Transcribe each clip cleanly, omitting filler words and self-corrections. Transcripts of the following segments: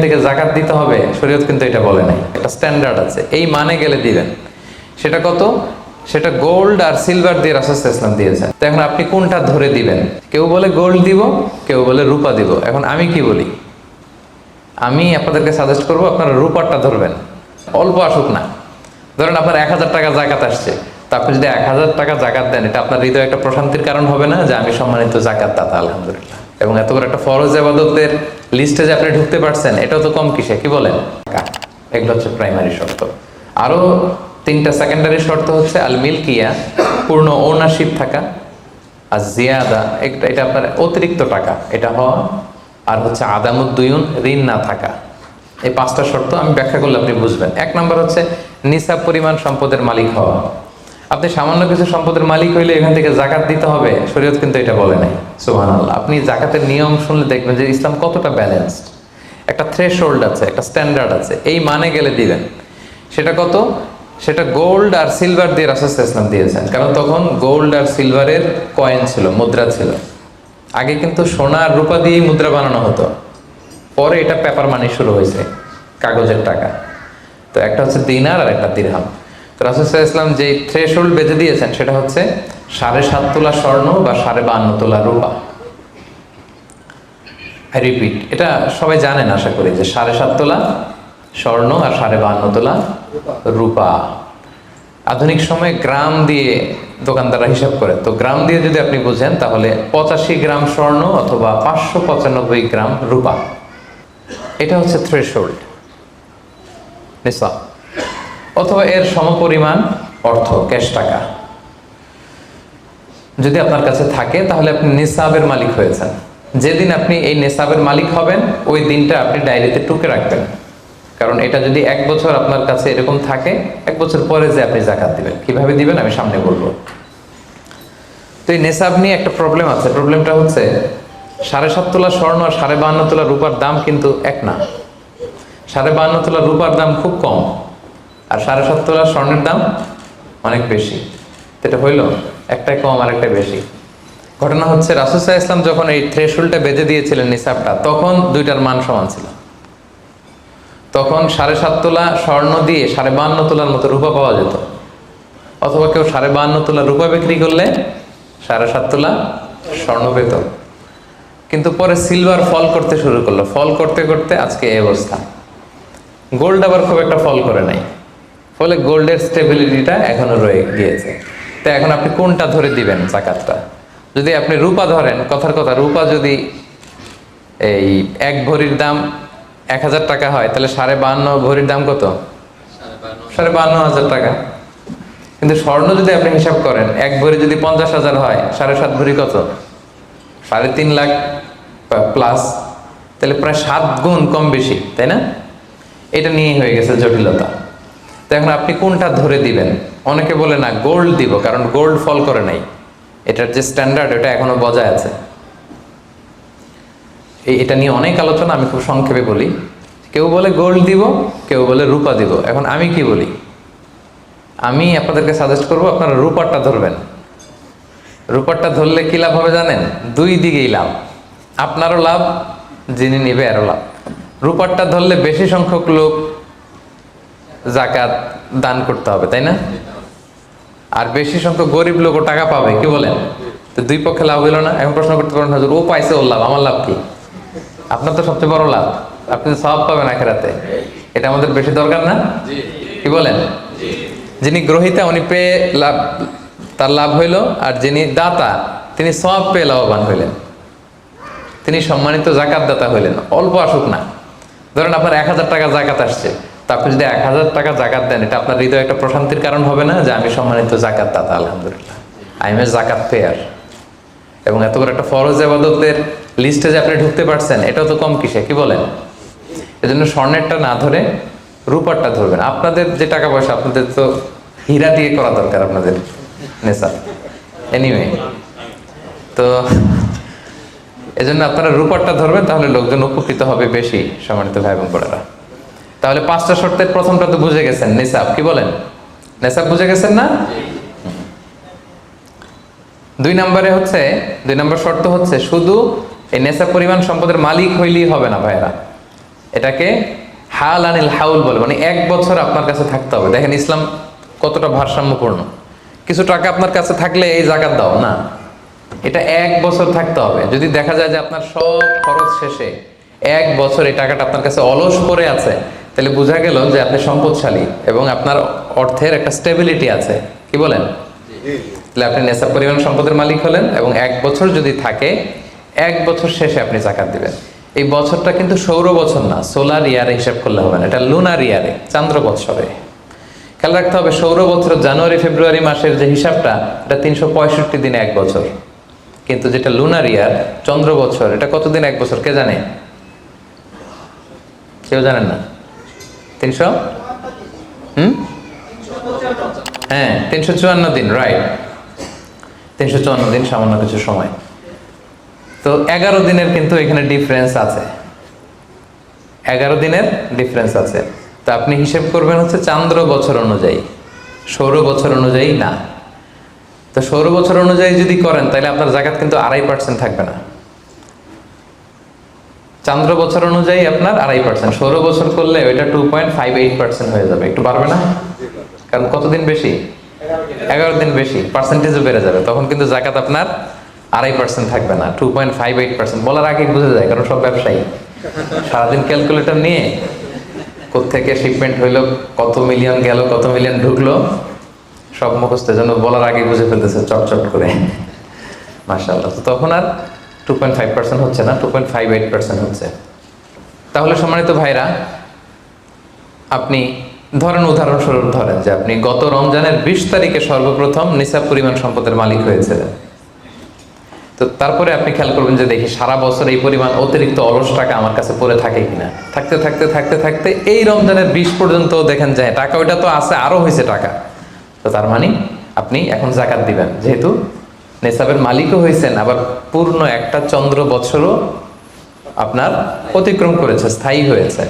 থেকে জাকাত দিতে হবে, শরীয়ত কিন্তু এটা বলে নাই, একটা স্ট্যান্ডার্ড আছে, এই মানে গেলে দিবেন। সেটা কত? সেটা গোল্ড আর সিলভার দিয়ে রাসূল সাল্লাল্লাহু আলাইহি ওয়াসাল্লাম দিয়েছেন। তো এখন আপনি কোনটা ধরে দিবেন? কেউ বলে গোল্ড দিব, কেউ বলে রূপা দিব। এখন আমি কি বলি? আমি আপনাদেরকে সাজেস্ট করবো আপনারা রূপারটা ধরবেন, অল্প আসুক না। ধরেন আপনার 1000 টাকা জাকাত আসছে, তো আপনি যদি 1000 টাকা জাকাত দেন, এটা আপনার হৃদয়ে একটা প্রশান্তির কারণ হবে না যে আমি সম্মানিত জাকাত দাতা, আলহামদুলিল্লাহ। এবং এত বড় একটা ফরজ ইবাদতের লিস্টে যে আপনি ঢুকতে পারছেন, এটাও তো কম কিসে, কি বলেন? এগুলো হচ্ছে প্রাইমারি শর্ত। আরো 3টা সেকেন্ডারি শর্ত হচ্ছে আল মিলকিয়া, পূর্ণ ওনারশিপ থাকা, আর জিয়াদা, এটা আপনার অতিরিক্ত টাকা এটা হওয়া, আর হচ্ছে আদামুদ্দুয়ুন, ঋণ না থাকা। এই 5টা শর্ত আমি ব্যাখ্যা করলে আপনি বুঝবেন। 1 নম্বর হচ্ছে নিসাব পরিমাণ সম্পদের মালিক হওয়া। আপনি সামান্য কিছু সম্পদের মালিক হইলে এখান থেকে জাকাত দিতে হবে, শরীয়ত কিন্তু এটা বলে নাই। সুবহানাল্লাহ। আপনি জাকাতের নিয়ম শুনলে দেখবেন যে ইসলাম কতটা ব্যালেন্সড। একটা থ্রেশহোল্ড আছে, একটা স্ট্যান্ডার্ড আছে, এই মানে গেলে দিবেন। সেটা কত? সেটা গোল্ড আর সিলভার দিয়ে রাসূল সাল্লাল্লাহু আলাইহি ওয়াসাল্লাম দিয়েছেন, কারণ তখন গোল্ড আর সিলভারের কয়েন ছিল, মুদ্রা ছিল। আগে কিন্তু সোনা আর রূপা দিয়েই মুদ্রা বানানো হতো, পরে এটা পেপার মানি শুরু হয়েছে, কাগজের টাকা। তো একটা হচ্ছে দিনার আর একটা দিরহাম। তো রাসূল সাল্লাল্লাহু আলাইহি ওয়াসাল্লাম যে থ্রেশহোল্ড বেঁধে দিয়েছেন সেটা হচ্ছে 7.5 তোলা স্বর্ণ বা 52.5 তোলা রূপা। আই রিপিট, এটা সবাই জানেন আশা করি, যে 7.5 তোলা স্বর্ণ আর 52.5 তোলা রূপা। আধুনিক সময়ে গ্রাম দিয়ে দোকানদাররা হিসাব করে, তো গ্রাম দিয়ে যদি আপনি বুঝেন তাহলে 85 গ্রাম স্বর্ণ অথবা 595 গ্রাম রূপা, এটা হচ্ছে থ্রেশহোল্ড নিসাব, অথবা এর সমপরিমাণ অর্থ, ক্যাশ টাকা যদি আপনার কাছে থাকে, তাহলে আপনি নিসাবের মালিক হয়েছেন। যেদিন আপনি এই নিসাবের মালিক হবেন, ওই দিনটা আপনি ডায়েরিতে টুকে রাখবেন, কারণ এটা যদি 1 বছর আপনার কাছে এরকম থাকে, 1 বছর পরে যে আপনি জাকাত দিবেন, কিভাবে দিবেন আমি সামনে বলবো। তো এই নিসাব নিয়ে একটা প্রবলেম আছে। প্রবলেমটা হচ্ছে 7.5 তোলা স্বর্ণ আর 52.5 তোলা রূপার দাম কিন্তু এক না। 52.5 তোলা রূপার দাম খুব কম, আর 7.5 তোলা স্বর্ণের দাম অনেক বেশি। এটা হইল একটাই কম আর একটা বেশি। ঘটনা হচ্ছে রাসূল সাল্লাল্লাহু আলাইহি ওয়াসাল্লাম যখন এই থ্রেশহোল্ডটা বেঁধে দিয়েছিলেন নিসাবটা, তখন দুইটার মান সমান ছিল। তখন 7.5 তোলা স্বর্ণ দিয়ে 52.5 তোলার মতো রূপা পাওয়া যেত, অথবা কেউ 52.5 তোলা রূপা বিক্রি করলে 7.5 তোলা স্বর্ণ পেত। কিন্তু পরে সিলভার ফল করতে শুরু করলো, ফল করতে করতে আজকে এই অবস্থা। গোল্ড আবার খুব একটা ফল করে নাই, ফলে গোল্ডের স্টেবিলিটিটা এখনো রয়ে গিয়েছে। তো এখন আপনি কোনটা ধরে দিবেন জাকাতটা? যদি আপনি রূপা ধরেন, কথার কথা, রূপা যদি এই 1 ভরির দাম 1000 টাকা হয়, তাহলে 52.5 ভরির দাম কত? 52,500 টাকা। কিন্তু স্বর্ণ যদি আপনি হিসাব করেন, 1 ভরি যদি 50,000 হয়, 7.5 ভরি কত? 3.5 লাখ প্লাস, তাহলে প্রায় 7 গুণ কম বেশি, তাই না? এটা নিয়েই হয়ে গেছে জটিলতা। তো এখন আপনি কোনটা ধরে দিবেন? অনেকে বলে না গোল্ড দিব, কারণ গোল্ড ফল করে নাই, এটার যে স্ট্যান্ডার্ড এটা এখনো বজায় আছে। এটা নিয়ে অনেক আলোচনা, আমি খুব সংক্ষেপে বলি। কেউ বলে গোল্ড দিব, কেউ বলে রূপা দিব। এখন আমি কি বলি? আমি আপনাদেরকে সাজেস্ট করবো আপনারা রূপারটা ধরবেন। রূপারটা ধরলে কি লাভ হবে জানেন? 2 দিকেই লাভ, আপনারও লাভ, যিনি নিবে আরও লাভ। রূপারটা ধরলে বেশি সংখ্যক লোক জাকাত দান করতে হবে, তাই না? আর বেশি সংখ্যক গরিব লোকও টাকা পাবে, কি বলেন? তো 2 পক্ষে লাভ হইল না। এখন প্রশ্ন করতে পারেন, হুজুর ও পাইছে ওর লাভ, আমার লাভ কি? আপনার তো সবচেয়ে বড় লাভ, আপনি তো সওয়াব পাবেন আখিরাতে। এটা আমাদের বেশি দরকার না? কি বলেন? যিনি গ্রহীতা উনি পেয়ে লাভ, তার লাভ হইল, আর যিনি দাতা তিনি সওয়াব পেয়ে লাভবান হইলেন, তিনি সম্মানিত জাকাত দাতা হইলেন। অল্প আসুক না। ধরেন আপনার 1000 টাকা জাকাত আসছে, তা আপনি যদি 1000 টাকা জাকাত দেন, এটা আপনার হৃদয়ে একটা প্রশান্তির কারণ হবে না যে আমি সম্মানিত জাকাত দাতা, আলহামদুলিল্লাহ, আই এম এ জাকাত পেয়ার। এবং এত বড় একটা ফরজ ইবাদতের লিস্টে যে আপনি ঢুকতে পারছেন, এটাও তো কম কিসে, কি বলেন? এজন্য স্বর্ণেরটা না ধরে রূপারটা ধরবেন। আপনাদের যে টাকা পয়সা, আপনাদের তো হীরা দিয়ে করা দরকার আপনাদের নেশা। এনিওয়ে, তো এজন্য আপনারা রূপারটা ধরবেন, তাহলে লোকজন উপকৃত হবে বেশি, সম্মানিত ভাই এবং বোনেরা। তাহলে 5টা শর্তের প্রথমটা তো বুঝে গেছেন, নিসাব, কি বলেন? নিসাব বুঝে গেছেন না? 2 নম্বর শর্ত হচ্ছে শুধু এই নেশাব পরিমাণ সম্পদের মালিক হইলেই হবে না ভাইরা। এটাকে হাল আনিল হাউল বলে, মানে 1 বছর আপনার কাছে থাকতে হবে। দেখেন ইসলাম কতটা ভারসাম্যপূর্ণ। কিছু টাকা আপনার কাছে থাকলে এই জাকাত দাও না, এটা 1 বছর থাকতে হবে। যদি দেখা যায় যে আপনার সব খরচ শেষে 1 বছর এই টাকাটা আপনার কাছে অলস পড়ে আছে, তাহলে বোঝা গেল যে আপনি সম্পদশালী এবং আপনার অর্থের একটা স্টেবিলিটি আছে। কি বলেন? তাহলে আপনি নেশাব পরিমাণ সম্পদের মালিক হলেন, এবং 1 বছর যদি থাকে 1 বছর শেষে আপনি জাকাত দিবেন। এই বছরটা কিন্তু সৌর বছর না, সোলার ইয়ারে হিসাব করলে হবে না, এটা লুনার ইয়ারে, চান্দ্র বৎসরে। খেয়াল রাখতে হবে সৌর বছর জানুয়ারি ফেব্রুয়ারি মাসের যে হিসাবটা, এটা 365 দিনে 1 বছর, কিন্তু যেটা লুনার ইয়ার চন্দ্র বছর, এটা কতদিন 1 বছর কে জানে? কেউ জানেন না? 300 হ্যাঁ 354 দিন, রাইট, 354 দিন, সামান্য কিছু সময়। তো 11 দিনের কিন্তু এখানে ডিফারেন্স আছে, 11 দিনের ডিফারেন্স আছে। তো আপনি হিসেব করবেন হচ্ছে চান্দ্র বছর অনুযায়ী, সৌর বছর অনুযায়ী না। তো সৌর বছর অনুযায়ী যদি করেন তাহলে আপনার জাকাত কিন্তু 2.5% থাকবে না। চান্দ্র বছর অনুযায়ী আপনার 2.5%, সৌর বছর করলে ওইটা 2.58% হয়ে যাবে। একটু বাড়বে না? কারণ কতদিন বেশি? 11 দিন বেশি, পার্সেন্টেজও বেড়ে যাবে। তখন কিন্তু জাকাত আপনার 2.5% থাকবে না, 2.58%। বলার আগে বুঝে যায়, কারণ সব ব্যবসায়ী সারাদিন ক্যালকুলেটর নিয়ে কোত্থেকে শিপমেন্ট হইলো, কত মিলিয়ন গেল, কত মিলিয়ন ঢুকলো, সব মুখস্থ, যেন বলার আগে বুঝে ফেলতেছে চটচট করে, মাশাআল্লাহ। তো তখন আর 2.5% হচ্ছে না, 2.58% হচ্ছে। তাহলে সম্মানিত ভাইরা, আপনি ধরেন, উদাহরণস্বরূপ ধরেন যে আপনি গত রমজানের 20 তারিখে সর্বপ্রথম নিসাব পরিমাণ সম্পদের মালিক হয়েছিলেন। তো তারপরে আপনি খেয়াল করবেন যে দেখি সারা বছর এই পরিমাণ অতিরিক্ত অলস টাকা আমার কাছে পড়ে থাকে কিনা। থাকতে থাকতে থাকতে থাকতে এই রমজানের 20 পর্যন্ত দেখেন যায় টাকা ওইটা তো আছে, আরো হয়েছে টাকা। তো তার মানে আপনি এখন জাকাত দিবেন, যেহেতু নেসাবের মালিকও হয়েছেন, আবার পূর্ণ একটা চন্দ্র বছরও আপনার অতিক্রম করেছে, স্থায়ী হয়েছে,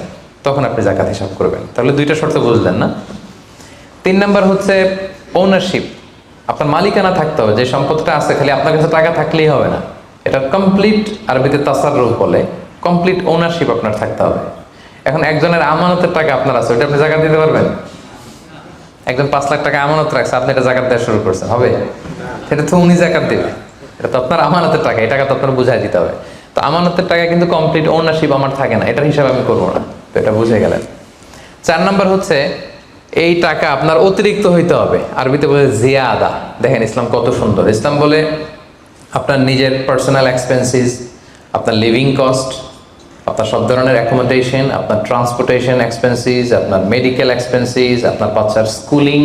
তখন আপনি জাকাত হিসাব করবেন। তাহলে 2টা শর্ত বুঝলেন না? 3 নাম্বার হচ্ছে ওনারশিপ। আপনার মালিকানা থাকতে হবে, যে সম্পদটা আছে খালি আপনার কাছে টাকা থাকলেই হবে না, এটা কমপ্লিট, আরবিতে তাসাররুফ বলে, কমপ্লিট ওনারশিপ আপনার থাকতে হবে। এখন একজনের আমানতের টাকা আপনার আছে, ওটা আপনি জাকাত দিতে পারবেন? একজন 5 লাখ টাকা আমানত রাখছে, আপনি এটা জাকাত দেওয়া শুরু করছেন, হবে? সেটা তো উনি জাকাত দিবে, এটা তো আপনার আমানতের টাকা, এই টাকা তো আপনার বুঝাই দিতে হবে। তো আমানতের টাকা কিন্তু কমপ্লিট ওনারশিপ আমার থাকে না, এটার হিসাব আমি করবো না। তো এটা বুঝে গেলেন। 4 নাম্বার হচ্ছে এই টাকা আপনার অতিরিক্ত হইতে হবে, আরবিতে বলে জিয়াদা। দেখেন ইসলাম কত সুন্দর। ইসলাম বলে আপনার নিজের পার্সোনাল এক্সপেন্সিস, আপনার লিভিং কস্ট, আপনার সব ধরনের অ্যাকোমোডেশন, আপনার ট্রান্সপোর্টেশন এক্সপেন্সিস, আপনার মেডিকেল এক্সপেন্সিস, আপনার বাচ্চার স্কুলিং,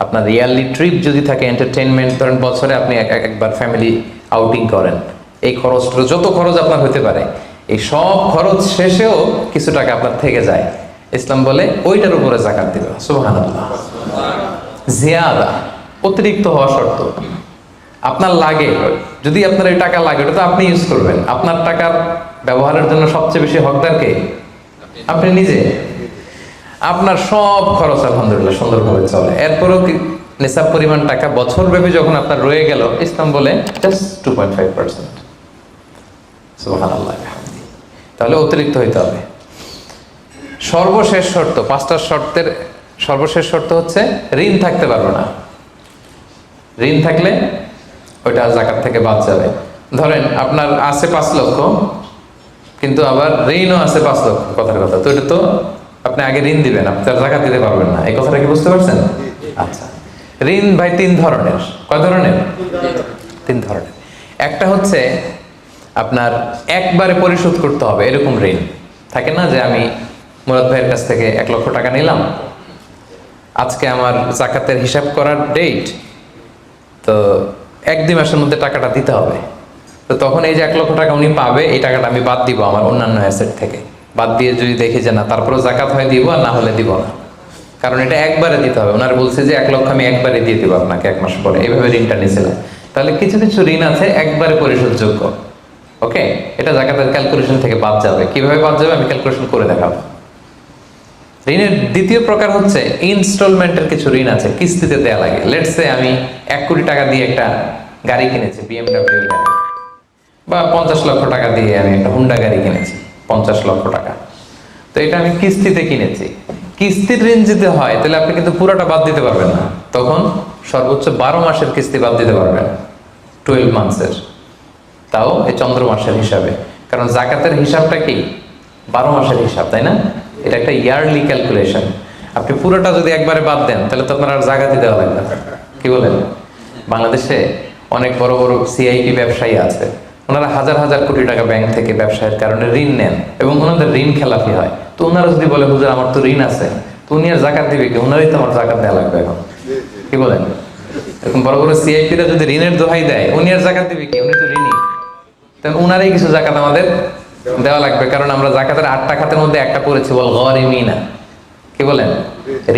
আপনার ইয়ারলি ট্রিপ যদি থাকে, এন্টারটেনমেন্ট, ধরেন বছরে আপনি একবার ফ্যামিলি আউটিং করেন, এই খরচটা, যত খরচ আপনার হতে পারে, এই সব খরচ শেষেও কিছু টাকা আপনার থেকে যায়, ইসলাম বলে ওইটার উপরে জাকাত দিবে। সুবহানাল্লাহ। জিয়াদা, অতিরিক্ত হওয়া শর্ত। আপনার লাগে, যদি আপনার এই টাকা লাগে, ওটা তো আপনি ইউজ করবেন। আপনার টাকার ব্যবহারের জন্য সবচেয়ে বেশি হকদার কে? আপনি নিজে। আপনার সব খরচ আলহামদুলিল্লাহ সুন্দরভাবে চলে, এরপরেও কি নিসাব পরিমাণ টাকা বছর ব্যাপী যখন আপনার রয়ে গেল, ইসলাম বলে জাস্ট 2.5%। সুবহানাল্লাহ। তাহলে অতিরিক্ত হইতে হবে। সর্বশেষ শর্ত, 5টা শর্তের সর্বশেষ শর্ত হচ্ছে ঋণ থাকতে পারবে না। ঋণ থাকলে ওইটা জাকাত থেকে বাদ যাবে। ধরেন আপনার আছে 5 লক্ষ, কিন্তু আবার ঋণও আছে 5 লক্ষ, কথার কথা, তো এটা তো আপনি আগে ঋণ দিবেন, আপনি তার জাকাত দিতে পারবেন না। এই কথাটা কি বুঝতে পারছেন? আচ্ছা, ঋণ ভাই 3 ধরনের। কয় ধরনের? 3 ধরনের। একটা হচ্ছে আপনার একবারে পরিশোধ করতে হবে, এরকম ঋণ থাকে না, যে আমি মুরাদ ভাইয়ের কাছ থেকে 1 লক্ষ টাকা নিলাম, আজকে আমার জাকাতের হিসাব করার ডেট, তো 1-2 মাসের মধ্যে টাকাটা দিতে হবে। তো তখন এই যে 1 লক্ষ টাকা উনি পাবে, এই টাকাটা আমি বাদ দিব আমার অন্যান্য অ্যাসেট থেকে, বাদ দিয়ে যদি দেখি যে না তারপরেও জাকাত হয় দিব, আর না হলে দিব না, কারণ এটা একবারে দিতে হবে। ওনার বলছে যে 1 লক্ষ আমি একবারে দিয়ে দিব আপনাকে 1 মাস পরে, এইভাবে ঋণটা নিয়েছিলাম। তাহলে কিছু কিছু ঋণ আছে একবারে পরিশোধযোগ্য, ওকে, এটা জাকাতের ক্যালকুলেশন থেকে বাদ যাবে। কিভাবে বাদ যাবে আমি ক্যালকুলেশন করে দেখাবো। ঋণের দ্বিতীয় প্রকার হচ্ছে ইনস্টলমেন্টের কিছু ঋণ আছে, কিস্তিতে দেয়া লাগে। লেটস সে আমি 1 কোটি টাকা দিয়ে একটা গাড়ি কিনেছি, BMW গাড়ি, বা 50 লক্ষ টাকা দিয়ে আমি একটা হুন্ডা গাড়ি কিনেছি, 50 লক্ষ টাকা। তো এটা আমি কিস্তিতে কিনেছি, কিস্তির ঋণ যদি হয় তাহলে আপনি কিন্তু পুরোটা বাদ দিতে পারবেন না, তখন সর্বোচ্চ 12 মাসের কিস্তি বাদ দিতে পারবেন, 12 মান্থসের, তাও এই চন্দ্র মাসের হিসাবে। কারণ জাকাতের হিসাবটা কি 12 মাসের হিসাব, তাই না? এটা একটা ইয়ারলি ক্যালকুলেশন। আপনি পুরোটা যদি একবারে বাদ দেন তাহলে তো আপনার আর জাকাতই দেওয়া লাগবে না। কি বলেন? বাংলাদেশে অনেক বড় বড় সিআইপি ব্যবসায়ী আছে, ওনারা হাজার হাজার কোটি টাকা ব্যাংক থেকে ব্যবসায়ের কারণে ঋণ নেন এবং ওনাদের ঋণ খেলাপি হয়। তো ওনারা যদি বলে হুজুর আমার তো ঋণ আছে, তো উনি আর জাকাত দিবে কি? ওনারই তো আমার জাকাত দেওয়া লাগবে এখন। কি বলেন? এরকম বড় বড় সিআইপিরা যদি ঋণের দোহাই দেয়, উনি আর জাকাত দিবে কি? উনি তো ঋণী, তাহলে উনারই কিছু জাকাত আমাদের দেওয়া লাগবে। কারণ আমরা জাকাতের 8টা খাতের মধ্যে একটা পড়েছি, বল গরিমিনা। কি বলেন?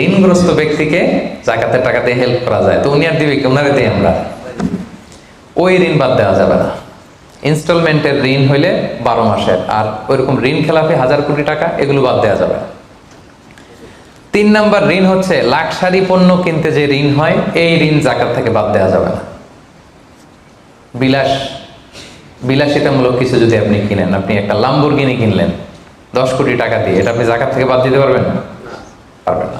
ঋণগ্রস্ত ব্যক্তিকে জাকাতের টাকা দিয়ে হেল্প করা যায়, তো উনি আর দিবে কি? উনারে দিই আমরা। ওই ঋণ বাদ দেওয়া যাবে না। ইনস্টলমেন্টের ঋণ হইলে 12 মাসের, আর ওইরকম ঋণ খেলাপি 1000 কোটি টাকা, এগুলো বাদ দেওয়া যাবে না। 3 নাম্বার ঋণ হচ্ছে লাক্সারি পণ্য কিনতে যে ঋণ হয়, এই ঋণ জাকাত থেকে বাদ দেওয়া যাবে না। বিলাসিতামূলক কিছু যদি আপনি কিনেন, আপনি একটা লাম্বরগিনি কিনলেন 10 কোটি টাকা দিয়ে, এটা আপনি জাকাত থেকে বাদ দিতে পারবেন? পারবেন না।